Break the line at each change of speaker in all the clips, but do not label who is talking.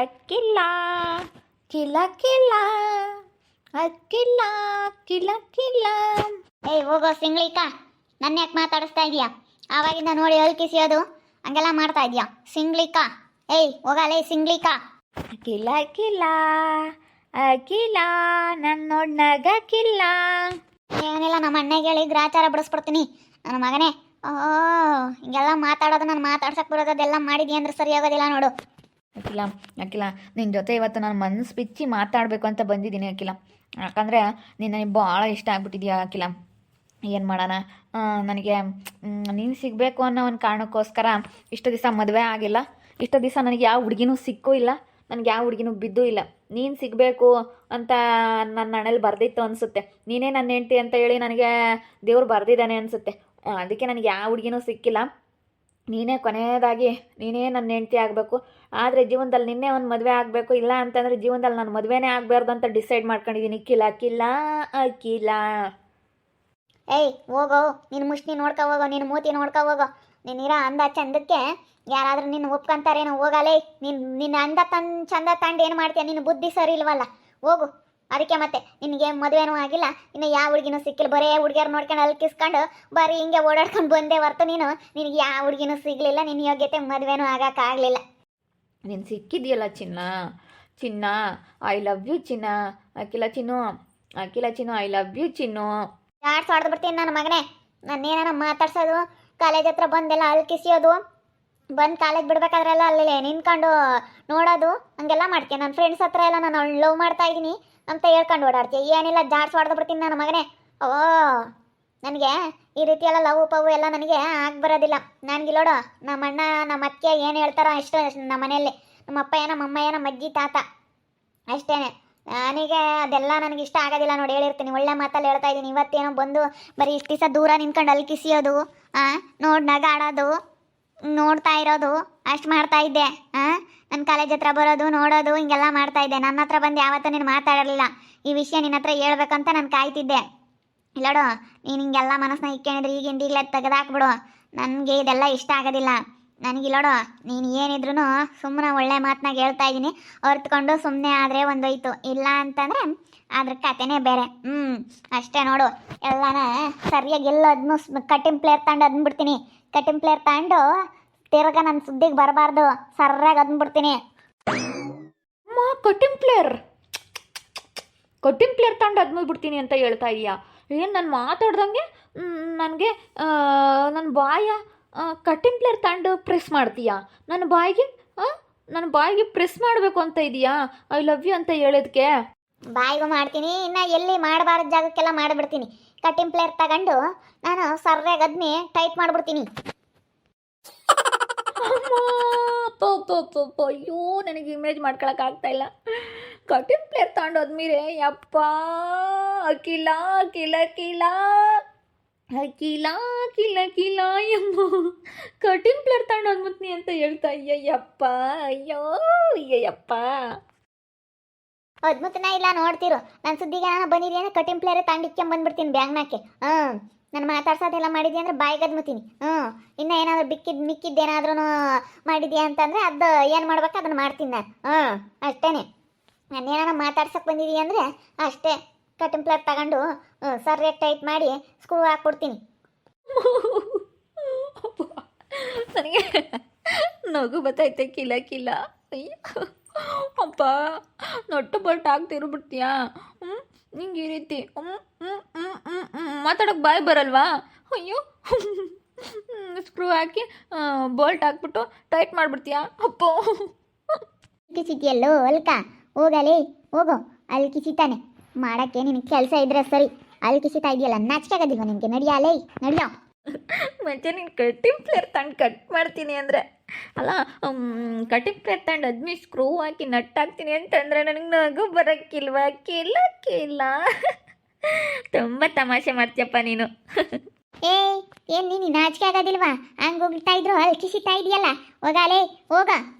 ಅಕ್ಕಿಲ್ಲ ಕಿಲ ಕಿಲ ಅಕ್ಕಿಲ್ಲ ಕಿಲ ಕಿಲ.
ಏಯ್ ಹೋಗೋ ಸಿಂಗ್ಳಿಕ, ನನ್ನ ಯಾಕೆ ಮಾತಾಡಿಸ್ತಾ ಇದೀಯಾ? ಆವಾಗಿಂದ ನೋಡಿ ಅಲ್ಕಿಸಿಯೋದು ಹಂಗೆಲ್ಲ ಮಾಡ್ತಾ ಇದೀಯಾ ಸಿಂಗ್ಳಿಕ. ಏಯ್ ಹೋಗಲೇ ಸಿಂಗ್ಳಿಕ.
ಕಿಲ ಕಿಲ ಅಕ್ಕಿಲ್ಲ ನನ್ನ ನೋಡ್ ನಗಕ್ಕಿಲ್ಲ.
ಏನಿಲ್ಲ, ನಮ್ಮ ಅಣ್ಣಗೆ ಹೇಳಿ ಗ್ರಾಚಾರ ಬಿಡಿಸ್ಬಿಡ್ತೀನಿ ನನ್ನ ಮಗನೇ. ಹಿಂಗೆಲ್ಲ ಮಾತಾಡೋದು, ನಾನು ಮಾತಾಡ್ಸಕ್ಕೆ ಬರೋದು ಅದೆಲ್ಲ ಮಾಡಿದ್ಯಾ ಅಂದ್ರೆ ಸರಿ ಆಗೋದಿಲ್ಲ ನೋಡು.
ಅಖಿಲ ಅಖಿಲ ನಿನ್ನ ಜೊತೆ ಇವತ್ತು ನಾನು ಮನಸ್ಸು ಬಿಚ್ಚಿ ಮಾತಾಡಬೇಕು ಅಂತ ಬಂದಿದ್ದೀನಿ ಅಖಿಲ. ಯಾಕಂದರೆ ನೀನು ನನಗೆ ಭಾಳ ಇಷ್ಟ ಆಗ್ಬಿಟ್ಟಿದ್ಯಾ ಅಖಿಲ. ಏನು ಮಾಡೋಣ, ನನಗೆ ನೀನು ಸಿಗಬೇಕು ಅನ್ನೋ ಒಂದು ಕಾರಣಕ್ಕೋಸ್ಕರ ಇಷ್ಟು ದಿವಸ ಮದುವೆ ಆಗಿಲ್ಲ. ಇಷ್ಟು ದಿವಸ ನನಗೆ ಯಾವ ಹುಡುಗಿನೂ ಸಿಕ್ಕೂ ಇಲ್ಲ, ನನಗೆ ಯಾವ ಹುಡುಗಿನೂ ಬಿದ್ದೂ ಇಲ್ಲ. ನೀನು ಸಿಗಬೇಕು ಅಂತ ನನ್ನ ಹಣೆಯಲ್ಲಿ ಬರೆದಿತ್ತು ಅನಿಸುತ್ತೆ. ನೀನೇ ನನ್ನ ಹೆಂಡ್ತಿ ಅಂತ ಹೇಳಿ ನನಗೆ ದೇವ್ರು ಬರೆದಿದ್ದಾನೆ ಅನಿಸುತ್ತೆ. ಅದಕ್ಕೆ ನನಗೆ ಯಾವ ಹುಡುಗಿನೂ ಸಿಕ್ಕಿಲ್ಲ. ನೀನೇ ಕೊನೆಯದಾಗಿ ನೀನೇ ನನ್ನ ಹೆಂಡ್ತಿ ಆಗಬೇಕು. ಆದರೆ ಜೀವನದಲ್ಲಿ ನಿನ್ನೆ ಒಂದು ಮದುವೆ ಆಗಬೇಕು, ಇಲ್ಲ ಅಂತಂದರೆ ಜೀವನದಲ್ಲಿ ನಾನು ಮದುವೆನೇ ಆಗಬಾರ್ದು ಅಂತ ಡಿಸೈಡ್ ಮಾಡ್ಕೊಂಡಿದ್ದೀನಿ. ಕಿಲ ಕಿಲ ಅಕ್ಕಿಲ.
ಏಯ್ ಹೋಗೋ, ನಿನ್ನ ಮುಷ್ಟಿ ನೋಡ್ಕೊ ಹೋಗೋ, ನಿನ್ನ ಮೂತಿ ನೋಡ್ಕೊ ಹೋಗೋ. ನೀನಿರೋ ಅಂದ ಚಂದಕ್ಕೆ ಯಾರಾದ್ರೂ ನಿನ್ನ ಒಪ್ಕೊಂತಾರೇನೋ. ಹೋಗಲೇ, ನಿನ್ನ ಅಂದ ಚಂದ ತಂಡು ಏನು ಮಾಡ್ತೀಯ? ನಿನ್ನ ಬುದ್ಧಿ ಸರಿ ಇಲ್ವಲ್ಲ, ಹೋಗು. ಅದಕ್ಕೆ ಮತ್ತೆ ನಿನಗೆ ಮದುವೆನೂ ಆಗಿಲ್ಲ, ಇನ್ನು ಯಾವ ಹುಡುಗಿನೂ ಸಿಕ್ಕಿಲ್ಲ. ಬರೇ ಹುಡುಗಿಯರು ನೋಡ್ಕೊಂಡು ಅಲ್ಕಿಸ್ಕೊಂಡು ಬರೀ ಹಿಂಗೆ ಓಡಾಡ್ಕೊಂಡು ಬಂದೇ ಹೊರ್ತು ನಿನಗೆ ಯಾವ ಹುಡುಗಿನೂ ಸಿಗಲಿಲ್ಲ. ನಿನ್ನ ಯೋಗ್ಯತೆ ಮದುವೆನೂ ಆಗೋಕ್ಕಾಗಲಿಲ್ಲ.
ನೀನು ಸಿಕ್ಕಿದೆಯಲ್ಲ ಚಿನ್ನ, ಚಿನ್ನ ಐ ಲವ್ ಯು ಚಿನ್ನ. Akhila Chinnu, Akhila Chinnu I love you Chinnu.
Ads ಹೊಡೆದು ಬಿಡ್ತೀನಿ ನನ್ನ ಮಗನೇ. ನಾನೇನ ಮಾತಾಡ್ಸೋದು, ಕಾಲೇಜ್ ಹತ್ರ ಬಂದೆಲ್ಲ ಅಲ್ಕಿಸಿಯೋದು, ಬಂದು ಕಾಲೇಜ್ ಬಿಡ್ಬೇಕಾದ್ರೆಲ್ಲ ಅಲ್ಲೇ ನಿಂತ್ಕೊಂಡು ನೋಡೋದು, ಹಂಗೆಲ್ಲ ಮಾಡ್ತೀನಿ. ನನ್ನ ಫ್ರೆಂಡ್ಸ್ ಹತ್ರ ಎಲ್ಲ ನಾನು ಲವ್ ಮಾಡ್ತಾ ಇದ್ದೀನಿ ಅಂತ ಹೇಳ್ಕೊಂಡು ಓಡಾಡ್ತೀಯ. ಏನಿಲ್ಲ, ಜಾಡ್ಸ್ ಹೊಡೆದು ಬಿಡ್ತೀನಿ ನನ್ನ ಮಗನೇ. ಓ, ನನಗೆ ಈ ರೀತಿ ಎಲ್ಲ ಲವ್ ಪವು ಎಲ್ಲ ನನಗೆ ಬರೋದಿಲ್ಲ. ನನಗಿಲ್ಲೋಡು, ನಮ್ಮ ಅಣ್ಣ ನಮ್ಮ ಅಕ್ಕೆ ಏನು ಹೇಳ್ತಾರೋ ಅಷ್ಟು ನಮ್ಮ ಮನೆಯಲ್ಲಿ. ನಮ್ಮ ಅಪ್ಪಯ್ಯ, ನಮ್ಮ ಅಮ್ಮಯ್ಯ, ನಮ್ಮ ಅಜ್ಜಿ ತಾತ ಅಷ್ಟೇ. ನನಗೆ ಅದೆಲ್ಲ ನನಗೆ ಇಷ್ಟ ಆಗೋದಿಲ್ಲ ನೋಡಿ, ಹೇಳಿರ್ತೀನಿ. ಒಳ್ಳೆ ಮಾತಲ್ಲಿ ಹೇಳ್ತಾ ಇದ್ದೀನಿ. ಇವತ್ತೇನೋ ಬಂದು ಬರೀ ಇಷ್ಟು ದಿವಸ ದೂರ ನಿಂತ್ಕೊಂಡು ಅಲ್ಕಿಸಿಯೋದು, ನೋಡಿ ನಗಾಡೋದು, ನೋಡ್ತಾ ಇರೋದು ಅಷ್ಟು ಮಾಡ್ತಾ ಇದ್ದೆ. ನನ್ನ ಕಾಲೇಜ್ ಹತ್ರ ಬರೋದು, ನೋಡೋದು, ಹಿಂಗೆಲ್ಲ ಮಾಡ್ತಾ ಇದ್ದೆ. ನನ್ನ ಹತ್ರ ಬಂದು ಯಾವತ್ತೂ ನೀನು ಮಾತಾಡಿರಲಿಲ್ಲ. ಈ ವಿಷಯ ನಿನ್ನ ಹತ್ರ ಹೇಳ್ಬೇಕಂತ ನಾನು ಕಾಯ್ತಿದ್ದೆ. ಇಲ್ಲೋಡು, ನೀನು ಹಿಂಗೆಲ್ಲ ಮನಸ್ಸನ್ನ ಇಕ್ಕೇಳಿದ್ರೆ ಈಗಿಂದೀಗಲೇ ತೆಗೆದಾಕ್ಬಿಡು. ನನಗೆ ಇದೆಲ್ಲ ಇಷ್ಟ ಆಗೋದಿಲ್ಲ. ನನಗಿಲ್ಲೋಡು, ನೀನು ಏನಿದ್ರು ಸುಮ್ಮನೆ ಒಳ್ಳೆ ಮಾತನಾಗ ಹೇಳ್ತಾ ಇದ್ದೀನಿ, ಹೊರ್ತ್ಕೊಂಡು ಸುಮ್ಮನೆ ಆದರೆ ಒಂದೋಯ್ತು. ಇಲ್ಲ ಅಂತಂದರೆ ಅದ್ರ ಕತೆನೇ ಬೇರೆ. ಅಷ್ಟೇ ನೋಡು. ಎಲ್ಲನ ಸರಿಯಾಗಿ ಎಲ್ಲ ಅದನ್ನು ಕಟ್ಟಿಂಗ್ ಪ್ಲೇಯರ್ ತಗೊಂಡು ಅದನ್ಬಿಡ್ತೀನಿ. ಕಟ್ಟಿಂಗ್ ಪ್ಲೇಯರ್ ತಗೊಂಡು ತಿರ್ಗ ನನ್ನ ಸುದ್ದಿಗೆ ಬರಬಾರ್ದು, ಸರ್ರಾಗಿ ಅದನ್ಬಿಡ್ತೀನಿ.
ಕಟ್ಟಿಂಗ್ ಪ್ಲೇಯರ್ ತಗೊಂಡು ಅದ್ಬಿಡ್ತೀನಿ ಅಂತ ಹೇಳ್ತಾ ಇದೀಯಾ? ಏನು ನಾನು ಮಾತಾಡ್ದಂಗೆ ನನಗೆ ನನ್ನ ಬಾಯ ಕಟ್ಟಿಂಗ್ ಪ್ಲೇಯರ್ ತಗೊಂಡು ಪ್ರೆಸ್ ಮಾಡ್ತೀಯಾ? ನನ್ನ ಬಾಯಿಗೆ ಪ್ರೆಸ್ ಮಾಡಬೇಕು ಅಂತ ಇದೆಯಾ? ಐ ಲವ್ ಯು ಅಂತ ಹೇಳೋದಕ್ಕೆ
ಬಾಯಿಗೂ ಮಾಡ್ತೀನಿ, ಇನ್ನು ಎಲ್ಲಿ ಮಾಡಬಾರ್ದು ಜಾಗಕ್ಕೆಲ್ಲ ಮಾಡಿಬಿಡ್ತೀನಿ. ಕಟ್ಟಿಂಗ್ ಪ್ಲೇಯರ್ ತಗೊಂಡು ನಾನು ಸರ್ರಾಗಿ ಅದನ್ನೇ ಟೈಟ್ ಮಾಡಿಬಿಡ್ತೀನಿ.
ಅಯ್ಯೋ, ನನಗೆ ಇಮೇಜ್ ಮಾಡ್ಕೊಳಕ್ಕಾಗ್ತಾ ಇಲ್ಲ. ಕಟ್ಟಿಂಗ್ ಪ್ಲೇಯರ್ ತಗೊಂಡು ಹೋದ್ಮೇಲೆ ಯಪ್ಪ, ಅಖಿಲ ಕಿಲ ಕಿಲ ಅಖಿಲ ಕಿಲ ಕಿಲ ಯಮ್ಮ, ಕಟ್ಟಿಂಗ್ ಪ್ಲೇಯರ್ ತಗೊಂಡು ಹೋದ್ಮತ್ನಿ ಅಂತ ಹೇಳ್ತಾ ಅಯ್ಯಯ್ಯಪ್ಪ, ಅಯ್ಯಯ್ಯಪ್ಪ.
ಅದ್ಮುತ್ತನ ಇಲ್ಲ ನೋಡ್ತಿರು. ನನ್ನ ಸುದ್ದಿಗೆ ನಾನು ಬಂದಿದ್ದೀನಿ, ಕಟ್ಟಿಂಗ್ ಪ್ಲೇಯರೇ ತಂಡಿಕ್ಕೊಂಬಂದ್ಬಿಡ್ತೀನಿ ಬ್ಯಾಂಗ್ನಾಕೆ. ನಾನು ಮಾತಾಡ್ಸೋದೆಲ್ಲ ಮಾಡಿದ್ದೆ ಅಂದರೆ ಬಾಯಿಗೆ ಅದ್ಮುತ್ತೀನಿ. ಇನ್ನು ಏನಾದರೂ ಮಿಕ್ಕಿದ್ದೇನಾದ್ರೂ ಮಾಡಿದ್ಯಾ ಅಂತಂದರೆ ಅದು ಏನು ಮಾಡ್ಬೇಕು ಅದನ್ನು ಮಾಡ್ತೀನಿ ನಾನು. ಅಷ್ಟೇ. ನಾನು ಏನಾರ ಮಾತಾಡ್ಸೋಕೆ ಬಂದಿದ್ದೀವಿ ಅಂದರೆ ಅಷ್ಟೇ. ಕಟ್ಟಿಂಗ್ ಪ್ಲೇಯರ್ ತಗೊಂಡು ಸರ್ಯಾಗಿ ಟೈಟ್ ಮಾಡಿ ಸ್ಕ್ರೂ ಹಾಕ್ಬಿಡ್ತೀನಿ.
ನನಗೆ ನಗು ಬತ್ತೈತೆ. ಕಿಲ ಕಿಲ. ಅಯ್ಯೋ ಅಪ್ಪ, ನೊಟ್ಟು ಬೊಟ್ಟು ಆಗ್ತಿರ್ಬಿಡ್ತೀಯಾ? ನಿಂಗೆ ಈ ರೀತಿ ಮಾತಾಡೋಕೆ ಬಾಯಿ ಬರಲ್ವಾ? ಅಯ್ಯೋ, ಸ್ಕ್ರೂ ಹಾಕಿ ಬೋಲ್ಟ್ ಹಾಕ್ಬಿಟ್ಟು ಟೈಟ್ ಮಾಡಿಬಿಡ್ತೀಯಾ? ಅಪ್ಪೋ,
ಕಿಸಿತಿಯಲ್ಲೋ ಅಲ್ಕ, ಹೋಗಲೇ ಹೋಗೋ. ಅಲ್ಲಿ ಕಿಸಿತಾನೆ ಮಾಡೋಕ್ಕೆ ನಿನಗೆ ಕೆಲಸ ಇದ್ರೆ ಸರಿ. ಅಲ್ಲಿ ಕಿಸಿತಾ ಇದೆಯಲ್ಲ, ನಾಚಿಕೆ ಆಗೋದಿಲ್ವ ನಿನಗೆ? ನಡಿಯಾಲೇ ನಡಿಯೋ.
ಮತ್ತೆ ನೀನು ಕಟ್ಟಿಂಗ್ ಪ್ಲೇಯರ್ ತಗೊಂಡು ಕಟ್ ಮಾಡ್ತೀನಿ ಅಂದರೆ ಅಲ್ಲ, ಕಟ್ಟಿಂಗ್ ಪ್ಲೇಯರ್ ತಗೊಂಡು ಅದ್ಮಿ ಸ್ಕ್ರೂ ಹಾಕಿ ನಟ್ ಹಾಕ್ತೀನಿ ಅಂತಂದರೆ ನನಗೆ ನಗು ಬರೋಕ್ಕಿಲ್ವಾ? ಕಿಲ್ಲ ಕಿಲ್ಲ. ತುಂಬ ತಮಾಷೆ ಮಾಡ್ತೀಯಪ್ಪ ನೀನು.
ಏನು ನೀನು ನಾಚಿಕೆ ಆಗೋದಿಲ್ವಾ? ಹಂಗೆ ಹೋಗ್ತಾ ಇದ್ರು ಅಲ್ಲಿ ಕಿಸಿತಾ ಇದೆಯಲ್ಲ, ಹೋಗಲೇ ಹೋಗ.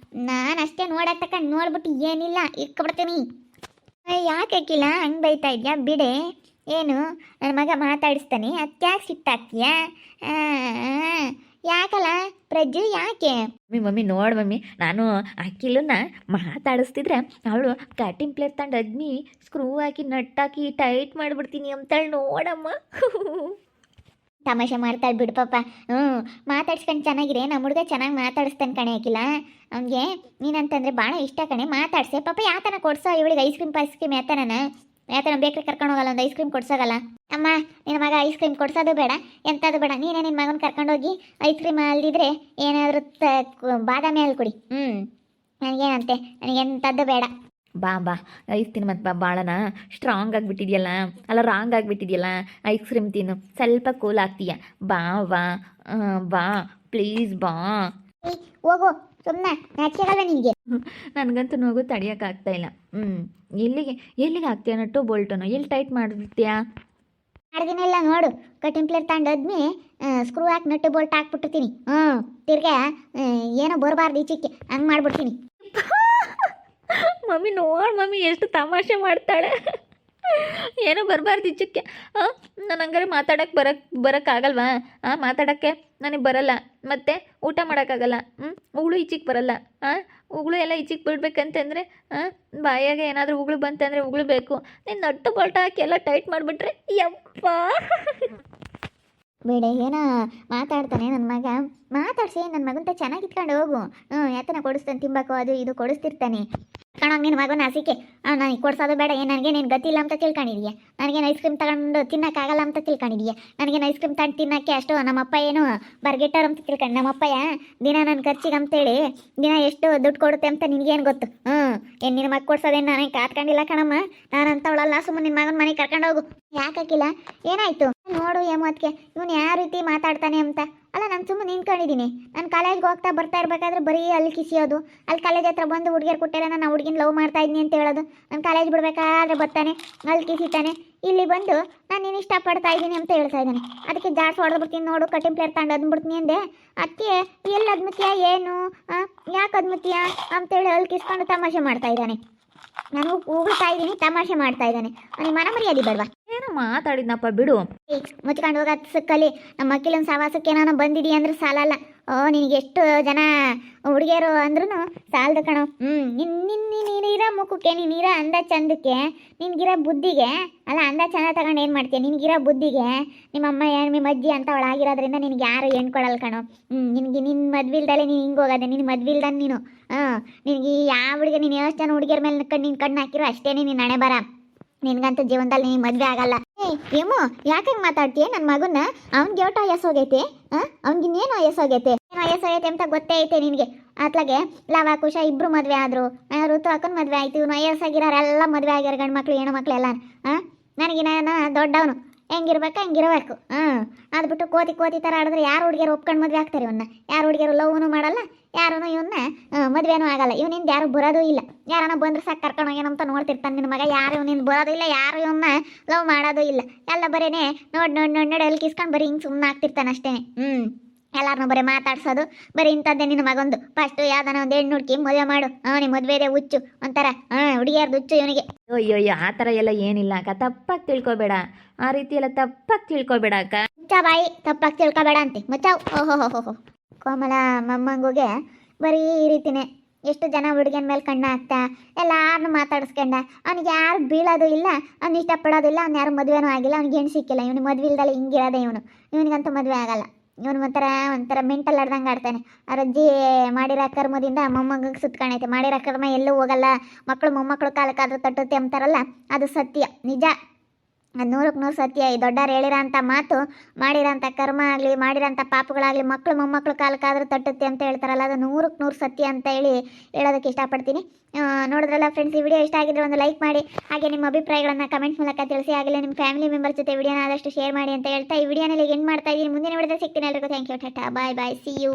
ನಾನು ಅಷ್ಟೇ ನೋಡಕ್ಕೆ ತಕೊಂಡು ನೋಡ್ಬಿಟ್ಟು ಏನಿಲ್ಲ ಇಟ್ಕೊಬಿಡ್ತೀನಿ. ಯಾಕೆ ಕಿಲ್ಲ ಹಂಗೆ ಬೈತಾ ಇದೆಯಾ? ಬಿಡೆ. ಏನು ನನ್ನ ಮಗ ಮಾತಾಡಿಸ್ತಾನೆ, ಅದಕ್ಕೆ ಯಾಕೆ ಸಿಟ್ಟಾಗ್ತೀಯಾ? ಯಾಕಲ್ಲ ಪ್ರಜ್ಜು ಯಾಕೆ?
ಮಮ್ಮಿ ನೋಡು ಮಮ್ಮಿ, ನಾನು ಅಕ್ಕಿಲನ್ನ ಮಾತಾಡಿಸ್ತಿದ್ರೆ ಅವಳು ಕಟಿಂಗ್ ಪ್ಲೇಟ್ ತಂದು ಅದ್ಮಿ ಸ್ಕ್ರೂ ಹಾಕಿ ನಟ್ಟಾಕಿ ಟೈಟ್ ಮಾಡಿಬಿಡ್ತೀನಿ ಅಂತೇಳಿ ನೋಡಮ್ಮ.
ತಮಾಷೆ ಮಾಡ್ತಾಳೆ ಬಿಡು ಪಾಪ. ಮಾತಾಡ್ಸ್ಕೊಂಡು ಚೆನ್ನಾಗಿರೆ, ನಮ್ಮ ಹುಡುಗ ಚೆನ್ನಾಗಿ ಮಾತಾಡಿಸ್ತಾನೆ ಕಣೆ ಹಾಕಿಲ್ಲ ಅವನಿಗೆ. ನೀನಂತಂದ್ರೆ ಭಾಳ ಇಷ್ಟ ಕಣೆ, ಮಾತಾಡ್ಸೆ ಪಾಪ. ಯಾತನ ಕೊಡ್ಸೋ ಇವಳಿಗೆ ಐಸ್ ಕ್ರೀಮ್ ಯಾತನ ಬೇಕ್ರಿ ಕರ್ಕೊಂಡು ಹೋಗಲ್ಲ, ಒಂದು ಐಸ್ ಕ್ರೀಮ್ ಕೊಡ್ಸೋಗಲ್ಲ. ಅಮ್ಮ ನಿನ್ನ ಮಗ ಐಸ್ ಕ್ರೀಮ್ ಕೊಡ್ಸೋದು ಬೇಡ, ಎಂಥದ್ದು ಬೇಡ. ನೀನೇ ನಿನ್ನ ಮಗನ ಕರ್ಕೊಂಡೋಗಿ ಐಸ್ ಕ್ರೀಮ್ ಅಲ್ದಿದ್ರೆ ಏನಾದರೂ ಬಾದಾಮಿ ಹಾಲು ಕೊಡಿ. ನನಗೇನಂತೆ, ನನಗೆಂಥದ್ದು ಬೇಡ.
ಬಾ ಐಸ್ ತಿನ್ನು ಮತ್ತು ಭಾಳನ ಸ್ಟ್ರಾಂಗ್ ಆಗಿಬಿಟ್ಟಿದೆಯಲ್ಲ, ಅಲ್ಲ ರಾಂಗ್ ಆಗಿಬಿಟ್ಟಿದೆಯಲ್ಲ. ಐಸ್ ಕ್ರೀಮ್ ತಿನ್ನು, ಸ್ವಲ್ಪ ಕೂಲ್ ಆಗ್ತೀಯ. ಬಾ ಪ್ಲೀಸ್ ಬಾ.
ಹೋಗು, ಸುಮ್ಮನೆ ನಾಚಿಕೆಗಲ್ವ ನಿನಗೆ?
ನನಗಂತೂ ನೋವು ತಡಿಯೋಕ್ಕಾಗ್ತಾ ಇಲ್ಲ. ಎಲ್ಲಿಗೆ ಹಾಕ್ತೀಯ ನಟ್ಟು ಬೋಲ್ಟನು? ಎಲ್ಲಿ ಟೈಟ್ ಮಾಡಿಬಿಡ್ತೀಯಾ?
ಮಾಡಿದಿನೆಲ್ಲ ನೋಡು, ಕಟಿಂಗ್ ಪ್ಲೇಟ್ ತಗೊಂಡದ್ಮಿ ಸ್ಕ್ರೂ ಹಾಕಿ ನಟ್ಟು ಬೋಲ್ಟ್ ಹಾಕ್ಬಿಟ್ಟಿರ್ತೀನಿ. ತಿರ್ಗಾ ಏನೋ ಬರಬಾರ್ದು ಈಚೆಗೆ ಹಂಗೆ ಮಾಡ್ಬಿಡ್ತೀನಿ.
ಮಮ್ಮಿ ನೋಡು ಮಮ್ಮಿ ಎಷ್ಟು ತಮಾಷೆ ಮಾಡ್ತಾಳೆ. ಏನೋ ಬರಬಾರ್ದು ಈಚಕ್ಕೆ. ನಾನು ಹಂಗಾರೆ ಬರೋಕ್ಕಾಗಲ್ವಾ? ಮಾತಾಡೋಕ್ಕೆ ನನಗೆ ಬರಲ್ಲ, ಮತ್ತು ಊಟ ಮಾಡೋಕ್ಕಾಗಲ್ಲ. ಉಗುಳು ಈಚೆಗೆ ಬರಲ್ಲ. ಉಗುಳು ಎಲ್ಲ ಈಚೆಗೆ ಬಿಡ್ಬೇಕಂತಂದರೆ ಬಾಯಾಗೆ ಏನಾದರೂ ಉಗುಳು ಬಂತಂದರೆ ಉಗುಳು ಬೇಕು. ನೀನು ನಟ್ಟು ಬೋಲ್ಟ್ ಹಾಕಿ ಎಲ್ಲ ಟೈಟ್ ಮಾಡಿಬಿಟ್ರೆ ಯಪ್ಪ.
ಬೇಡ, ಏನೋ ಮಾತಾಡ್ತಾನೆ ನನ್ನ ಮಗ. ಮಾತಾಡ್ಸಿ ನನ್ನ ಮಗಂತ ಚೆನ್ನಾಗಿ ಇಟ್ಕೊಂಡು ಹೋಗು. ಯಾತನ ಕೊಡಿಸ್ತಾನೆ ತಿಂಬಾಕು, ಅದು ಇದು ಕೊಡಿಸ್ತಿರ್ತಾನೆ. ಕಣೋಂಗೆ ನಿನ್ನ ಮಗನ ಹಸಿಕೆ ನನಗೆ ಕೊಡ್ಸೋದು ಬೇಡ. ನನಗೆ ನೀನು ಗತಿಲ್ಲ ಅಂತ ತಿಳ್ಕೊಂಡಿದೀಯ. ನನಗೇನು ಐಸ್ ಕ್ರೀಮ್ ತಗೊಂಡು ತಿನ್ನೋಕ್ಕಾಗಲ್ಲ ಅಂತ ತಿಳ್ಕೊಂಡಿದೀಯ. ನನಗೇನು ಐಸ್ ಕ್ರೀಮ್ ತಗೊಂಡು ತಿನ್ನೋಕ್ಕೆ ಅಷ್ಟು ನಮ್ಮಪ್ಪ ಏನು ಬರ್ಗೆಟ್ಟರು ಅಂತ ತಿಳ್ಕೊಂಡು, ನಮ್ಮಪ್ಪಯ್ಯ ದಿನ ನನ್ನ ಖರ್ಚಿಗೆ ಅಂತೇಳಿ ದಿನ ಎಷ್ಟು ದುಡ್ಡು ಕೊಡುತ್ತೆ ಅಂತ ನಿನಗೇನು ಗೊತ್ತು? ಏನು ನಿನ್ನ ಮಗ ಕೊಡ್ಸೋದೇನು ನನಗೆ ಕಾತ್ಕೊಂಡಿಲ್ಲ ಕಣಮ್ಮ. ನಾನು ಅಂತವಳಲ್ಲ, ಸುಮ್ಮನೆ ನಿನ್ನ ಮಗನ ಮನೆಗೆ ಕರ್ಕೊಂಡು ಹೋಗು. ಯಾಕಾಕಿಲ್ಲ, ಏನಾಯಿತು ನೋಡು ಏಮತ್ಗೆ ಇವನು ಯಾವ ರೀತಿ ಮಾತಾಡ್ತಾನೆ ಅಂತ. ಅಲ್ಲ, ನಾನು ಸುಮ್ಮನೆ ನಿಂತ್ಕೊಂಡಿದ್ದೀನಿ. ನಾನು ಕಾಲೇಜ್ಗೆ ಹೋಗ್ತಾ ಬರ್ತಾ ಇರಬೇಕಾದ್ರೆ ಬರೀ ಅಲ್ಲಿ ಕಿಸಿಯೋದು, ಅಲ್ಲಿ ಕಾಲೇಜ್ ಹತ್ರ ಬಂದು ಹುಡುಗಿಯರು ಕೊಟ್ಟಿಲ್ಲ, ನಾನು ಹುಡುಗಿನ ಲವ್ ಮಾಡ್ತಾ ಇದ್ದೀನಿ ಅಂತ ಹೇಳೋದು. ನಾನು ಕಾಲೇಜ್ ಬಿಡಬೇಕಾದ್ರೆ ಬರ್ತಾನೆ, ಅಲ್ಲಿ ಕಿಸಿತಾನೆ. ಇಲ್ಲಿ ಬಂದು ನಾನು ನೀನು ಇಷ್ಟಪಡ್ತಾ ಇದ್ದೀನಿ ಅಂತ ಹೇಳ್ತಾ ಇದ್ದಾನೆ. ಅದಕ್ಕೆ ಜಾಡ್ಸ್ ಹೊಡೆದ್ಬಿಡ್ತೀನಿ ನೋಡು, ಕಟಿಂಗ್ ಪ್ಲೇಟ್ ತಗೊಂಡು ಅದ್ಬಿಡ್ತೀನಿ ಅಂದೆ. ಅದಕ್ಕೆ ಎಲ್ಲಿ ಅದ್ಮುತ್ತೀಯ, ಏನು ಯಾಕೆ ಅದ್ಮುತ್ತೀಯ ಅಂತೇಳಿ ಅಲ್ಲಿ ಕಿಸ್ಕೊಂಡು ತಮಾಷೆ ಮಾಡ್ತಾ ಇದ್ದಾನೆ. ನಾನು ಉಗುಳ್ತಾ ಇದ್ದೀನಿ, ತಮಾಷೆ ಮಾಡ್ತಾ ಇದ್ದಾನೆ. ನನಗೆ ಮನ ಮರ್ಯಾದೆ ಬೇಡವಾ?
ಏನೋ ಮಾತಾಡಿದ್ನಪ್ಪ, ಬಿಡು.
ಮುಚ್ಕೊಂಡು ಹೋಗ ಸಕ್ಕಲ್ಲಿ. ನಮ್ಮ ಮಕ್ಕಳನ್ನ ಸವಾಸಕ್ಕೆ ನಾನು ಬಂದಿದ್ದೀಯ ಅಂದ್ರೆ ಸಾಲಲ್ಲ. ನಿನಗೆ ಎಷ್ಟು ಜನ ಹುಡುಗಿಯರು ಅಂದ್ರೂ ಸಾಲದು ಕಣೋ. ನೀನಿರೋ ಮುಖಕ್ಕೆ, ನೀನಿರೋ ಅಂದ ಚಂದಕ್ಕೆ, ನಿನಗಿರೋ ಬುದ್ಧಿಗೆ ಅಲ್ಲ, ಅಂದ ಚಂದ ತಗೊಂಡು ಏನು ಮಾಡ್ತೀಯ? ನಿನಗಿರೋ ಬುದ್ಧಿಗೆ ನಿಮ್ಮಮ್ಮ ನಿಮ್ಮ ಅಜ್ಜಿ ಅಂತ ಅವಳಾಗಿರೋದ್ರಿಂದ ನಿನಗೆ ಯಾರು ಹೆಣ್ಣು ಕೊಡಲ್ಲ ಕಣೋ. ನಿನಗೆ ನಿನ್ನ ಮದ್ವಿಲ್ದಲ್ಲೇ ನೀನು ಹಿಂಗೆ ಹೋಗೋದೆ. ನಿನ್ನ ಮದ್ವಿಲ್ದಾನೆ ನೀನು. ನಿನಗೆ ಯಾವ ಹುಡುಗಿ, ನೀನು ಎಷ್ಟು ಜನ ಹುಡುಗಿಯರ ಮೇಲೆ ನೀನು ಕಣ್ಣು ಹಾಕಿರೋ ಅಷ್ಟೇ ನೀನು ಹಣೆ ಬರ. ನಿನ್ಗಂತೂ ಜೀವನದಲ್ಲಿ ನಿನಗೆ ಮದುವೆ ಆಗಲ್ಲ. ಏಮೋ ಯಾಕೆ ಮಾತಾಡ್ತೀಯ ನನ್ನ ಮಗನ್ನ? ಅವ್ನಿಗೆ ಎಷ್ಟು ವಯಸ್ಸೋಗೈತೆ? ಅವ್ನಿಗಿನ್ನೇನು ವಯಸ್ಸೋಗೈತೆ? ಏನು ವಯಸ್ಸೋಗೈತೆ ಅಂತ ಗೊತ್ತೇ ಐತೆ ನಿನಗೆ. ಅತ್ಲಾಗೆ ಲವ ಕುಶ ಇಬ್ಬರು ಮದುವೆ ಆದರು. ಋತು ಅಕ್ಕನ ಮದುವೆ ಆಯ್ತು. ಇವನು ವಯಸ್ಸಾಗಿರೋರೆಲ್ಲ ಮದುವೆ ಆಗ್ಯಾರ, ಗಂಡು ಮಕ್ಳು ಹೆಣ್ಣು ಮಕ್ಳು ಎಲ್ಲ. ನನಗೆ ನಾನು ದೊಡ್ಡವನು, ಹೆಂಗಿರ್ಬೇಕು. ಅದು ಬಿಟ್ಟು ಕೋತಿ ಥರ ಆಡಿದ್ರೆ ಯಾರು ಹುಡುಗಿಯರು ಒಪ್ಕೊಂಡು ಮದುವೆ ಆಗ್ತಾರೆ ಇವನ್ನ? ಯಾರು ಹುಡುಗಿಯರು ಲವ್ನು ಮಾಡಲ್ಲ, ಯಾರೂ ಇವನ್ನ ಮದುವೆನೂ ಆಗಲ್ಲ. ಇವನಿಂದ ಯಾರು ಬರೋದೂ ಇಲ್ಲ. ಯಾರನ್ನ ಬಂದ್ರೆ ಸಾಕು ಕರ್ಕೊಂಡು ಹೋಗ್ಯಾನಂತ ನೋಡ್ತಿರ್ತಾನೆ ನಿನ್ನ ಮಗ. ಯಾರು ಇವನಿಂದ ಬರೋದು ಇಲ್ಲ, ಯಾರು ಇವನ್ನ ಲವ್ ಮಾಡೋದು ಇಲ್ಲ. ಎಲ್ಲ ಬರೀನೇ ನೋಡಿ ಅಲ್ಲಿ ಕಿಸ್ಕೊಂಡು ಬರೀ ಹಿಂಗೆ ಸುಮ್ಮನೆ ಆಗ್ತಿರ್ತಾನೆ ಅಷ್ಟೇ. ಎಲ್ಲಾರನ್ನೂ ಬರೀ ಮಾತಾಡ್ಸೋದು, ಬರೀ ಇಂಥದ್ದೇ ನಿನ್ನ ಮಗೊಂದು. ಫಸ್ಟು ಯಾವ್ದಾನ ಒಂದು ಹೆಣ್ಣು ಹುಡುಕಿ ಮದುವೆ ಮಾಡು. ನಿಮ್ಮ ಮದುವೆದೇ ಹುಚ್ಚು ಒಂಥರ, ಹುಡುಗಿಯಾರ್ದು ಹುಚ್ಚು ಇವನಿಗೆ.
ಅಯ್ಯೋ ಆ ಥರ ಎಲ್ಲ ಏನಿಲ್ಲ ಅಕ್ಕ, ತಪ್ಪಾಗಿ ತಿಳ್ಕೊಬೇಡ. ಆ ರೀತಿ ಎಲ್ಲ ತಪ್ಪಾಗಿ ತಿಳ್ಕೊಬೇಡ ಅಕ್ಕ.
ಮುಚ್ಚ ಬಾಯಿ, ತಪ್ಪಾಗಿ ತಿಳ್ಕೊಬೇಡ ಅಂತೆ ಮುಚ್ಚಾವ್. ಓಹೋ ಕೋಮಲ ಮೊಮ್ಮಂಗುಗೆ ಬರೀ ಈ ರೀತಿನೇ. ಎಷ್ಟು ಜನ ಹುಡುಗಿನ ಮೇಲೆ ಕಣ್ಣು ಹಾಕ್ತಾ ಎಲ್ಲಾರನ್ನೂ ಮಾತಾಡಿಸ್ಕೊಂಡ. ಅವ್ನಿಗೆ ಯಾರು ಬೀಳೋದು ಇಲ್ಲ, ಅವ್ನು ಇಷ್ಟಪಡೋದು ಇಲ್ಲ, ಅವ್ನು ಯಾರು ಮದುವೆನೂ ಆಗಿಲ್ಲ, ಅವ್ನಿಗೆ ಹೆಣ್ಣು ಸಿಕ್ಕಿಲ್ಲ. ಇವನಿಗೆ ಮದುವೆ ಇಲ್ದಲ್ಲ ಹಿಂಗಿರೋದೆ ಇವನಿಗಂತೂ ಮದುವೆ ಆಗಲ್ಲ. ಇವನು ಒಂಥರ ಮೆಂಟಲ್ ಆಡ್ದಂಗೆ ಆಡ್ತಾನೆ. ಅವ್ರ ಅಜ್ಜಿ ಮಾಡಿರೋ ಕರ್ಮದಿಂದ ಮೊಮ್ಮಂಗಿಗೆ ಸುತ್ಕೊಂಡೈತೆ. ಮಾಡಿರೋ ಕರ್ಮ ಎಲ್ಲೂ ಹೋಗಲ್ಲ. ಮಕ್ಕಳು ಮೊಮ್ಮಕ್ಕಳು ಕಾಲಕ್ಕಾದ್ರೂ ತಟ್ಟುತ್ತೆ ಅಂತಾರಲ್ಲ, ಅದು ಸತ್ಯ, ನಿಜ. ಅದು 100% ಸತ್ಯ. ಈ ದೊಡ್ಡವ್ರು ಹೇಳಿರೋಂಥ ಮಾತು, ಮಾಡಿರೋಂಥ ಕರ್ಮ ಆಗಲಿ, ಮಾಡಿರೋಂಥ ಪಾಪಗಳಾಗಲಿ, ಮಕ್ಕಳು ಮೊಮ್ಮಕ್ಕಳು ಕಾಲಕ್ಕಾದ್ರೂ ತಟ್ಟುತ್ತೆ ಅಂತ ಹೇಳ್ತಾರಲ್ಲ, ಅದು 100% ಸತ್ಯ ಅಂತ ಹೇಳೋದಕ್ಕೆ ಇಷ್ಟಪಡ್ತೀನಿ. ನೋಡಿದ್ರಲ್ಲ ಫ್ರೆಂಡ್ಸ್, ಈ ವಿಡಿಯೋ ಇಷ್ಟ ಆಗಿದ್ರೆ ಒಂದು ಲೈಕ್ ಮಾಡಿ, ಹಾಗೆ ನಿಮ್ಮ ಅಭಿಪ್ರಾಯಗಳನ್ನು ಕಮೆಂಟ್ ಮೂಲಕ ತಿಳಿಸಿ. ಆಗಲೇ ನಿಮ್ಮ ಫ್ಯಾಮಿಲಿ ಮೆಂಬರ್ ಜೊತೆ ವಿಡಿಯೋನ ಆದಷ್ಟು ಶೇರ್ ಮಾಡಿ ಅಂತ ಹೇಳ್ತಾ ಈ ವಿಡಿಯೋನಲ್ಲಿ ಎಂಡ್ ಮಾಡ್ತಾ ಇದ್ದೀನಿ. ಮುಂದಿನ ವಿಡಿಯೋದಲ್ಲಿ ಸಿಗ್ತೀನಿ. ಎಲ್ರಿಗೂ thank you, tata, bye, see you.